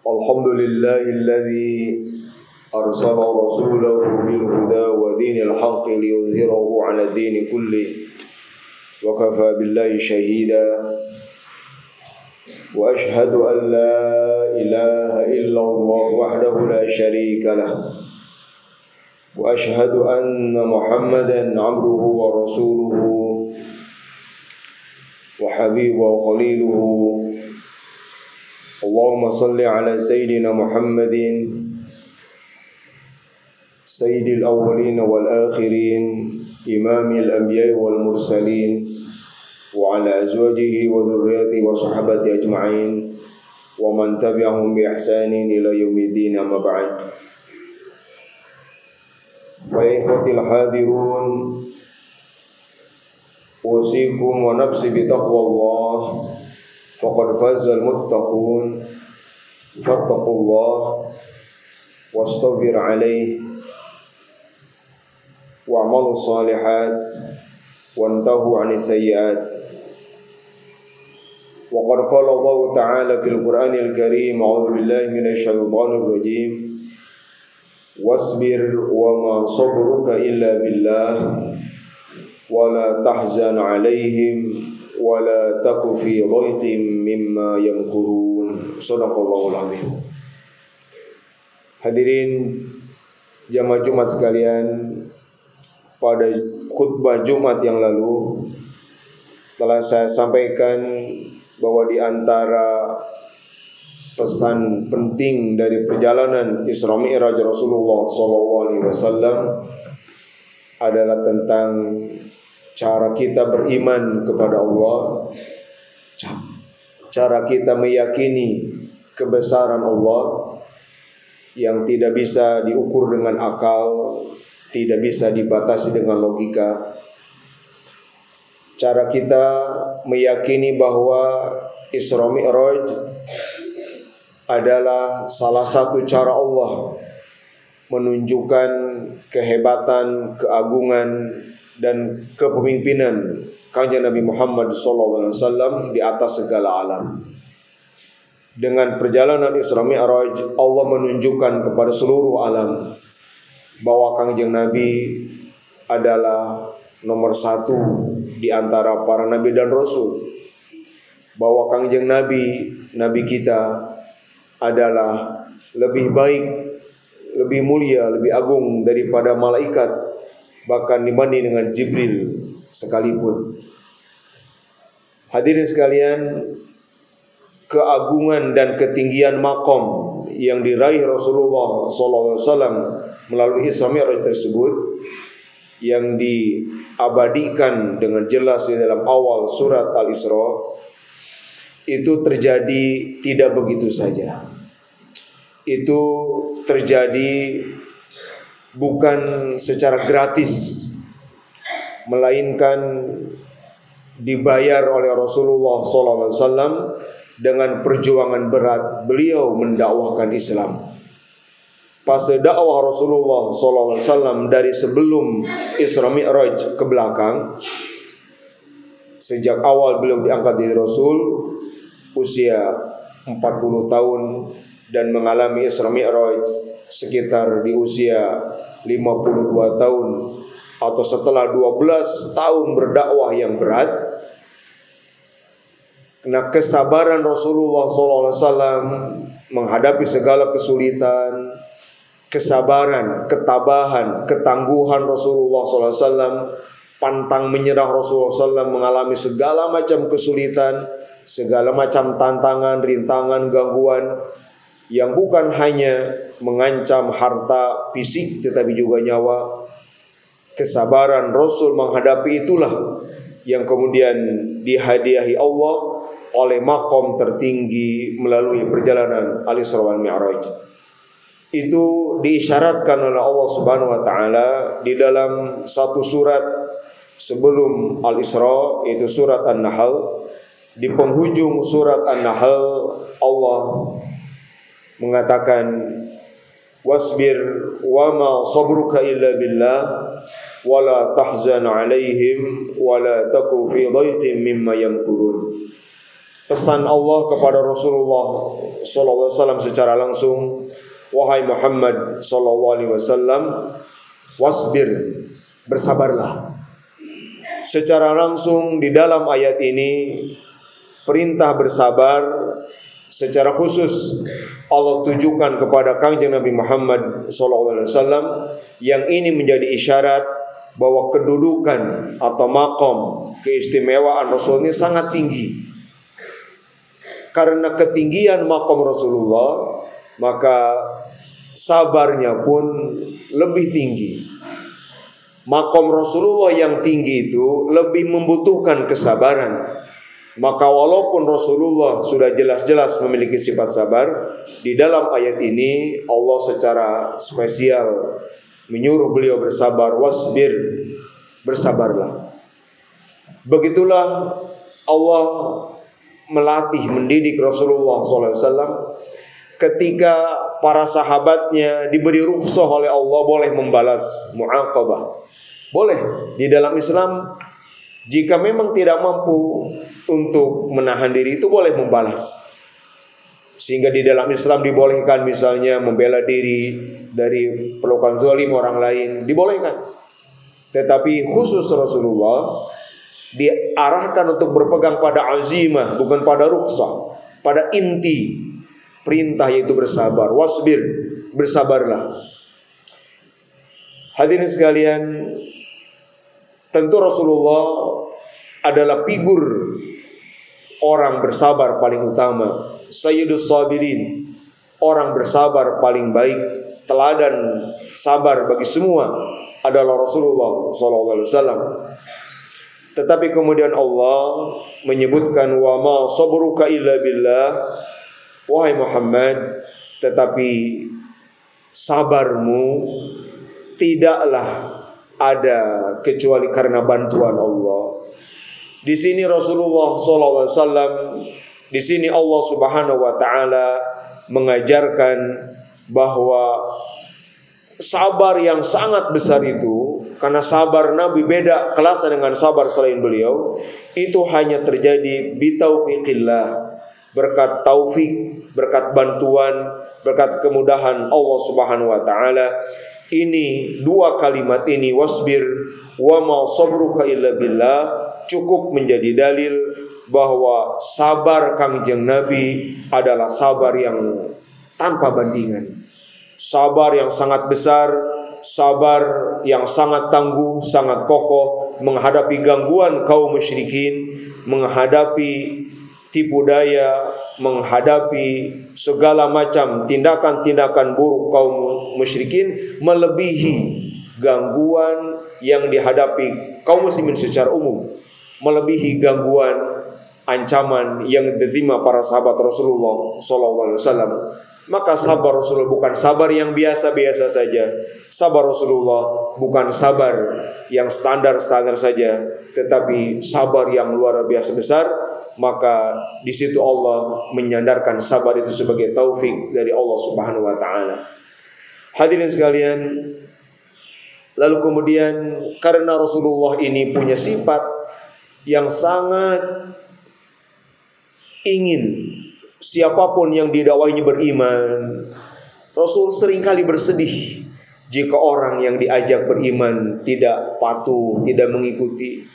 الحمد لله الذي أرسل رسوله بالهدى ودين الحق ليظهره على الدين كله وكفى بالله شهيدا وأشهد أن لا إله إلا الله وحده لا شريك له وأشهد أن محمدا عبده ورسوله وحبيبه وخليله اللهم صل على سيدنا محمد سيد الأولين والآخرين إمام الأنبياء والمرسلين وعلى أزواجه وذريته وصحبه أجمعين ومن تبعهم بإحسان إلى يوم الدين أما بعد فيا إخوتي الحاضرون أوصيكم ونفسي بتقوى الله فقد فاز المتقون فاتقوا الله واستغفر عليه واعملوا الصالحات وانتهوا عن السيئات وقد قال الله تعالى في القرآن الكريم أعوذ بالله من الشيطان الرجيم واصبر وما صبرك إلا بالله ولا تحزن عليهم wala taku fi dhaiqin mimma yamkurun. Shadaqallahul azim. Hadirin jamaah Jumat sekalian, pada khutbah Jumat yang lalu telah saya sampaikan bahwa di antara pesan penting dari perjalanan Isra Mi'raj Rasulullah SAW adalah tentang cara kita beriman kepada Allah, cara kita meyakini kebesaran Allah yang tidak bisa diukur dengan akal, tidak bisa dibatasi dengan logika. Cara kita meyakini bahwa Isra Mi'raj adalah salah satu cara Allah menunjukkan kehebatan, keagungan dan kepemimpinan Kanjeng Nabi Muhammad SAW di atas segala alam. Dengan perjalanan Isra Mi'raj, Allah menunjukkan kepada seluruh alam bahwa Kanjeng Nabi adalah nomor satu di antara para nabi dan rasul. Bahwa Kanjeng Nabi, nabi kita adalah lebih baik, lebih mulia, lebih agung daripada malaikat, bahkan dibanding dengan Jibril sekalipun. Hadirin sekalian, keagungan dan ketinggian makom yang diraih Rasulullah SAW melalui Isra Mi'raj tersebut yang diabadikan dengan jelas di dalam awal surat Al-Isra itu terjadi tidak begitu saja. Itu terjadi bukan secara gratis, melainkan dibayar oleh Rasulullah SAW dengan perjuangan berat beliau mendakwahkan Islam. Fase dakwah Rasulullah SAW dari sebelum Isra Mi'raj ke belakang, sejak awal beliau diangkat jadi Rasul usia 40 tahun dan mengalami Isra Mi'raj sekitar di usia 52 tahun atau setelah 12 tahun berdakwah yang berat. Karena kesabaran Rasulullah SAW menghadapi segala kesulitan, kesabaran, ketabahan, ketangguhan Rasulullah SAW, pantang menyerah Rasulullah SAW mengalami segala macam kesulitan, segala macam tantangan, rintangan, gangguan yang bukan hanya mengancam harta fisik tetapi juga nyawa. Kesabaran Rasul menghadapi itulah yang kemudian dihadiahi Allah oleh makom tertinggi melalui perjalanan Al-Isra wal Mi'raj. Itu diisyaratkan oleh Allah Subhanahu wa taala di dalam satu surat sebelum Al-Isra, yaitu surat An-Nahl. Di penghujung surat An-Nahl Allah mengatakan wasbir wama sabruka illa billah wala tahzan alaihim wala taku fi dhaiqin mimma yamkurun. pesan Allah kepada Rasulullah sallallahu alaihi wasallam secara langsung, wahai Muhammad sallallahu alaihi wasallam, wasbir, bersabarlah. Secara langsung di dalam ayat ini perintah bersabar secara khusus Allah tujukan kepada Kanjeng Nabi Muhammad sallallahu alaihi wasallam, yang ini menjadi isyarat bahwa kedudukan atau maqam keistimewaan Rasul ini sangat tinggi. Karena ketinggian maqam Rasulullah, maka sabarnya pun lebih tinggi. Maqam Rasulullah yang tinggi itu lebih membutuhkan kesabaran. Maka walaupun Rasulullah sudah jelas-jelas memiliki sifat sabar, di dalam ayat ini Allah secara spesial menyuruh beliau bersabar, wasbir, bersabarlah. Begitulah Allah melatih, mendidik Rasulullah SAW ketika para sahabatnya diberi rukhsah oleh Allah boleh membalas mu'aqabah. Boleh di dalam Islam, jika memang tidak mampu untuk menahan diri itu boleh membalas. Sehingga di dalam Islam dibolehkan misalnya membela diri dari perlakuan zalim orang lain, dibolehkan. Tetapi khusus Rasulullah diarahkan untuk berpegang pada azimah, bukan pada rukhsah, pada inti perintah, yaitu bersabar. Wasbir, bersabarlah. Hadirin sekalian, tentu Rasulullah adalah figur orang bersabar paling utama, sayyidus sabirin, orang bersabar paling baik. Teladan sabar bagi semua adalah Rasulullah SAW. Tetapi kemudian Allah menyebutkan, wa ma sabruka illa billah, wahai Muhammad, tetapi sabarmu tidaklah ada kecuali karena bantuan Allah. Di sini Rasulullah SAW, di sini Allah Subhanahu wa taala mengajarkan bahwa sabar yang sangat besar itu, karena sabar Nabi beda kelas dengan sabar selain beliau, itu hanya terjadi bitaufiqillah, berkat taufik, berkat bantuan, berkat kemudahan Allah Subhanahu wa taala. Ini dua kalimat ini, wasbir wa ma sabruka illa billah, cukup menjadi dalil bahwa sabar Kangjeng Nabi adalah sabar yang tanpa bandingan. Sabar yang sangat besar, sabar yang sangat tangguh, sangat kokoh menghadapi gangguan kaum musyrikin, menghadapi tipu daya, menghadapi segala macam tindakan-tindakan buruk kaum musyrikin, melebihi gangguan yang dihadapi kaum muslimin secara umum, melebihi gangguan ancaman yang diterima para sahabat Rasulullah SAW. Maka sabar Rasulullah bukan sabar yang biasa-biasa saja. Sabar Rasulullah bukan sabar yang standar-standar saja, tetapi sabar yang luar biasa besar. Maka di situ Allah menyandarkan sabar itu sebagai taufik dari Allah Subhanahu wa taala. Hadirin sekalian, lalu kemudian karena Rasulullah ini punya sifat yang sangat ingin siapapun yang didakwahinya beriman, Rasul seringkali bersedih jika orang yang diajak beriman tidak patuh, tidak mengikuti.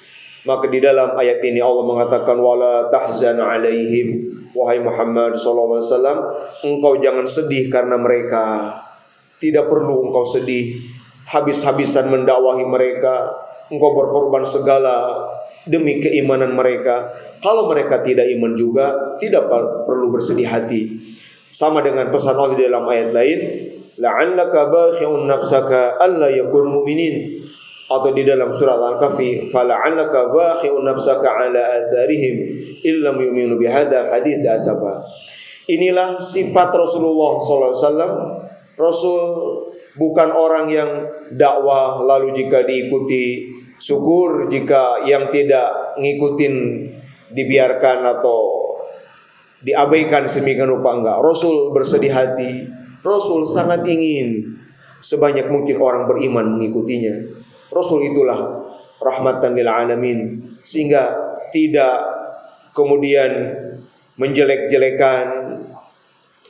Maka di dalam ayat ini Allah mengatakan, wala tahzan alaihim, wahai Muhammad sallallahu alaihi wasallam, engkau jangan sedih karena mereka. Tidak perlu engkau sedih habis-habisan mendakwahi mereka, engkau berkorban segala demi keimanan mereka. Kalau mereka tidak iman juga, tidak perlu bersedih hati. Sama dengan pesan Allah di dalam ayat lain, la'allaka bakhi'un nafsaka alla yakunu mu'minin. Atau di dalam surat Al-Kahfi, fala'allaka bakhi'un nafsaka ala atharihim illam yu'minu bihadzal hadits asafa. Inilah sifat Rasulullah SAW. Rasul bukan orang yang dakwah lalu jika diikuti syukur, jika yang tidak ngikutin dibiarkan atau diabaikan semikian rupa, enggak. Rasul bersedih hati. Rasul sangat ingin sebanyak mungkin orang beriman mengikutinya. Rasul itulah rahmatan lil alamin, sehingga tidak kemudian menjelek-jelekan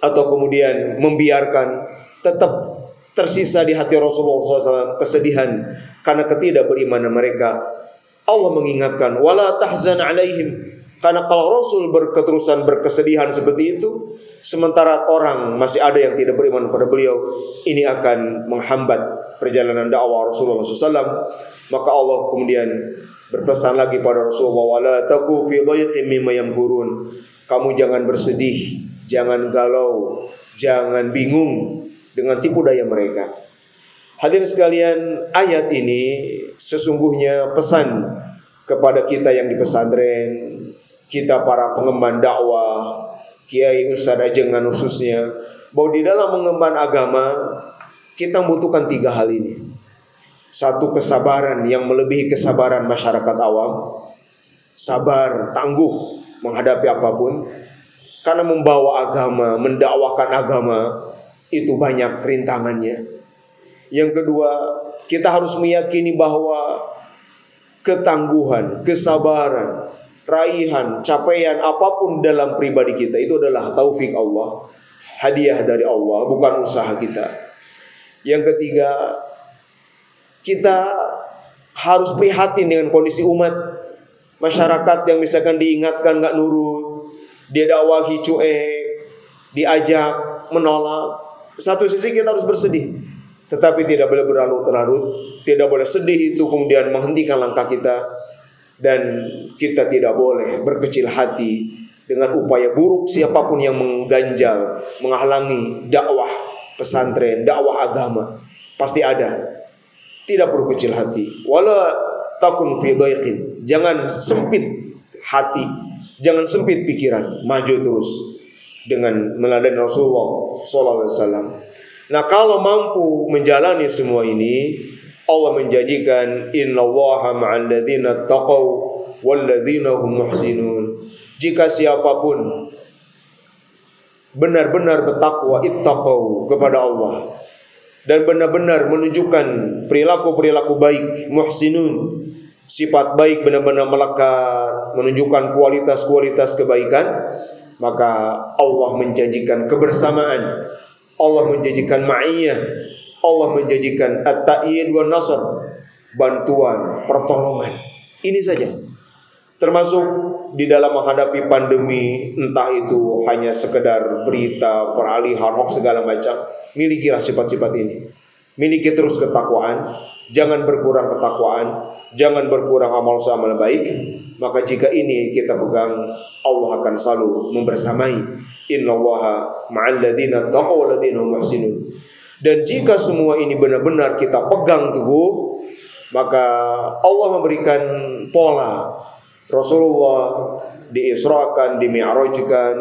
atau kemudian membiarkan, tetap tersisa di hati Rasulullah SAW kesedihan karena ketidakberimanan mereka. Allah mengingatkan, wala tahzan alaihim, karena kalau Rasul berketerusan berkesedihan seperti itu, sementara orang masih ada yang tidak beriman kepada beliau, ini akan menghambat perjalanan dakwah Rasulullah SAW. Maka Allah kemudian berpesan lagi pada Rasulullah, wala taku fi dhayqin mimma yamkurun, kamu jangan bersedih, jangan galau, jangan bingung dengan tipu daya mereka. Hadirin sekalian, ayat ini sesungguhnya pesan kepada kita yang di pesantren, kita para pengemban dakwah, kiai, ustadz, ajengan khususnya, bahwa di dalam mengemban agama kita membutuhkan 3 hal ini. 1, kesabaran yang melebihi kesabaran masyarakat awam. Sabar, tangguh menghadapi apapun. Karena membawa agama, mendakwakan agama itu banyak rintangannya. Yang kedua, kita harus meyakini bahwa ketangguhan, kesabaran, raihan, capaian apapun dalam pribadi kita itu adalah taufik Allah, hadiah dari Allah, bukan usaha kita. Yang ketiga, kita harus prihatin dengan kondisi umat, masyarakat yang misalkan diingatkan nggak nurut, dia dakwahi cuek, diajak menolak. Satu sisi kita harus bersedih, tetapi tidak boleh berlarut-larut, tidak boleh sedih itu kemudian menghentikan langkah kita, dan kita tidak boleh berkecil hati dengan upaya buruk siapapun yang mengganjal, menghalangi dakwah pesantren, dakwah agama. Pasti ada. Tidak perlu kecil hati. Wala takun fi dhayqin, jangan sempit hati, jangan sempit pikiran, maju terus dengan meladeni Rasulullah sallallahu alaihi wasallam. Nah, kalau mampu menjalani semua ini, Allah menjanjikan innallaha ma'al ladzina taqaw wal ladzina hum muhsinun. Jika siapapun benar-benar bertakwa, ittaqau kepada Allah, dan benar-benar menunjukkan perilaku-perilaku baik, muhsinun, sifat baik benar-benar melekat, menunjukkan kualitas-kualitas kebaikan, maka Allah menjanjikan kebersamaan, Allah menjanjikan ma'iyah, Allah menjanjikan at-ta'yid wa nasr, bantuan, pertolongan. Ini saja. Termasuk di dalam menghadapi pandemi, entah itu hanya sekedar berita, peralihan, hoax segala macam, milikilah sifat-sifat ini. Miliki terus ketakwaan, jangan berkurang ketakwaan, jangan berkurang amal baik. Maka jika ini kita pegang, Allah akan selalu membersamai. Innallaha ma'al ladzina taqaw wal ladzina hum muhsinun. Dan jika semua ini benar-benar kita pegang teguh, maka Allah memberikan pola. Rasulullah diisrakan, dimi'rajkan,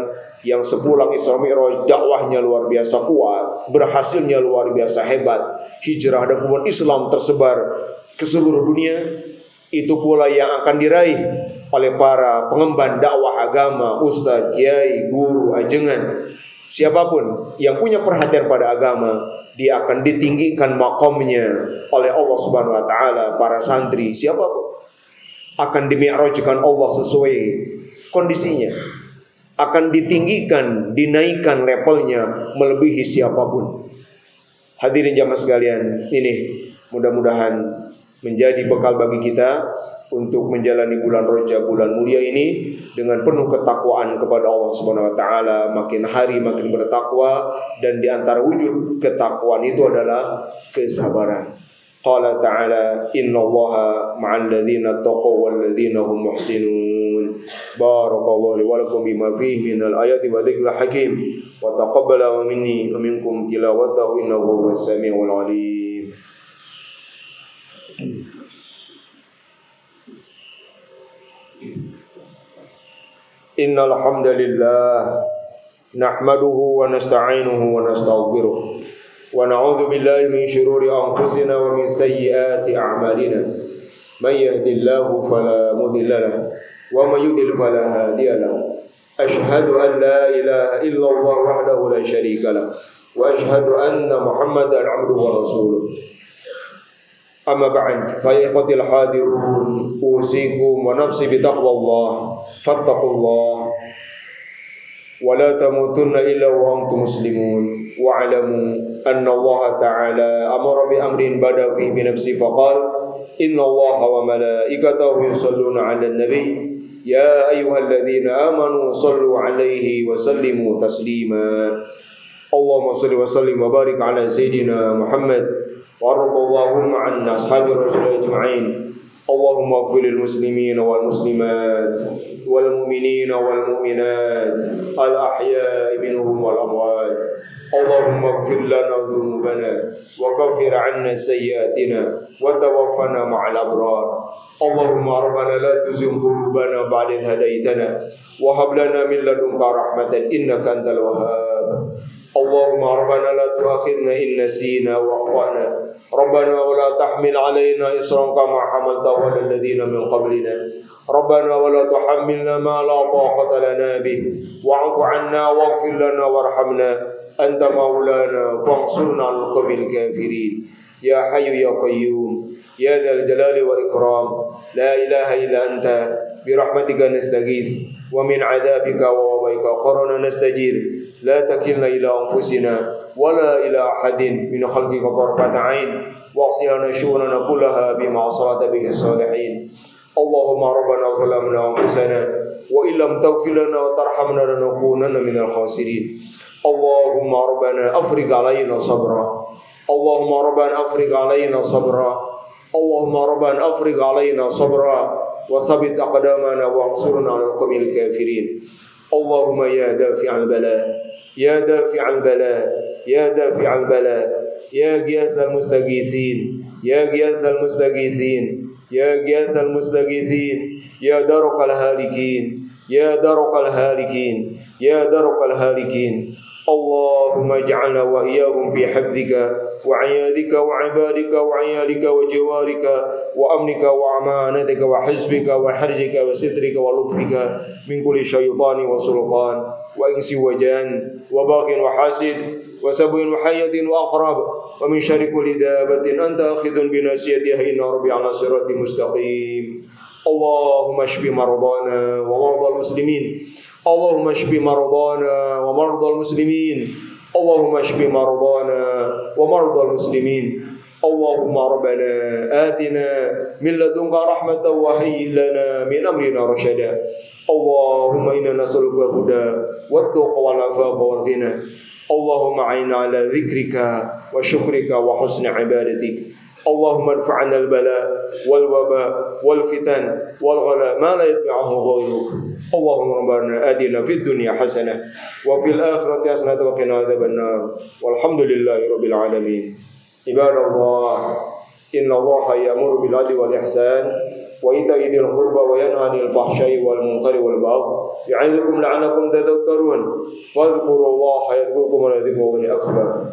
yang sepulang Isra Mi'raj dakwahnya luar biasa kuat, berhasilnya luar biasa hebat, hijrah dan kemudian Islam tersebar ke seluruh dunia. Itu pula yang akan diraih oleh para pengemban dakwah agama, ustadz, kiai, guru, ajengan. Siapapun yang punya perhatian pada agama, dia akan ditinggikan makomnya oleh Allah Subhanahu wa taala. Para santri, siapapun akan dimi'rajkan Allah sesuai kondisinya, akan ditinggikan, dinaikkan levelnya melebihi siapapun. Hadirin jamaah sekalian, ini mudah-mudahan menjadi bekal bagi kita untuk menjalani bulan Rajab, bulan mulia ini dengan penuh ketakwaan kepada Allah Subhanahu wa taala, makin hari makin bertakwa, dan di antara wujud ketakwaan itu adalah kesabaran. Qala ta'ala innallaha ma'al ladzina taqaw wal ladzina hum muhsinun. Barakallahu li wa lakum bima fihi minal ayati wa dzikril hakim wa taqabbala minni wa minkum tilawatahu innahu huwas samiul alim. Innal hamdalillah nahmaduhu wa nasta'inuhu wa nastaghfiruh wa na'udzu billahi min shururi anfusina wa min sayyiati a'malina. May yahdihillahu fala mudilla lahu wa may yudlil fala hadiya lahu. Ashhadu an la ilaha illallah wahdahu la syarika lahu wa ashhadu anna Muhammadan 'abduhu wa rasuluh. Amma ba'd, fa ya ikhwatil hadirun, usikum wa nafsi bi taqwallah, fattaqullah. ولا تموتن إلا وأنتم مسلمون واعلموا أن الله تعالى أمر بأمر بدأ فيه بنفسه فقال إن الله وملائكته يصلون على النبي يا أيها الذين آمنوا صلوا عليه وسلموا تسليما اللهم صل وسلم وبارك على سيدنا محمد وارض اللهم عن أصحاب رسول أجمعين اللهم اغفر للمسلمين والمسلمات والمؤمنين والمؤمنات الأحياء منهم والأموات اللهم اغفر لنا ذنوبنا وكفر عنا سيئاتنا وتوفنا مع الأبرار اللهم ربنا لا تزغ قلوبنا بعد إذ هديتنا وهب لنا من لدنك رحمة إنك أنت الوهاب اللهم ربنا لا تؤاخذنا إن نسينا وأخطأنا ربنا ولا تحمل علينا إصرا كما حملته على الذين من قبلنا ربنا ولا تحملنا ما لا طاقة لنا به واعف عنا واغفر لنا وارحمنا أنت مولانا فانصرنا على القوم الكافرين يا حي يا قيوم يا ذا الجلال والإكرام لا إله إلا أنت برحمتك نستغيث ومن عذابك ووبائك قرنا نستجير لا تكلنا إلى أنفسنا ولا إلى أحد من خلقك طرفة عين واغفر لنا شؤوننا كلها بما أصلت به الصالحين اللهم ربنا ظلمنا أنفسنا وإن لم تغفر لنا وترحمنا لنكونن من الخاسرين اللهم ربنا أفرغ علينا صبرا اللهم ربنا أفرغ علينا صبرا اللهم ربنا أفرغ علينا صبرا وثبت أقدامنا وانصرنا على القوم الكافرين اللهم يا دافع البلاء يا دافع البلاء يا دافع البلاء يا غياث المستغيثين يا غياث المستغيثين يا غياث المستغيثين يا درق الهالكين يا درق الهالكين يا درق الهالكين اللهم اجعلنا وإياهم في حفظك وعيادك وعبادك وعيالك وجوارك وأمنك وأمانتك وحزبك وحرزك وسترك ولطفك من كل شيطان وسلطان وإنس وجان وباغ وحاسد وسبع وحية وأقرب ومن شر كل دابة أنت آخذ بناصيتها إن ربي على صراط مستقيم اللهم اشف مرضانا ومرضى المسلمين اللهم اشف مرضانا ومرضى المسلمين اللهم اشف مرضانا ومرضى المسلمين اللهم ربنا آتنا من لدنك رحمة وهيئ لنا من أمرنا رشدا اللهم إنا نسألك الهدى والتقى والعفاف والغنى اللهم أعنا على ذكرك وشكرك وحسن عبادتك اللهم ادفع عنا البلاء والوباء والفتن والغلاء ما لا يدفعه غيرك اللهم ربنا آتنا في الدنيا حسنة وفي الآخرة حسنة وقنا عذاب النار والحمد لله رب العالمين عباد الله إن الله يأمر بالعدل والإحسان وإيتاء ذي القربى وينهى عن الفحشاء والمنكر والبغي يعظكم لعلكم تذكرون فاذكروا الله يذكركم ولذكر الله أكبر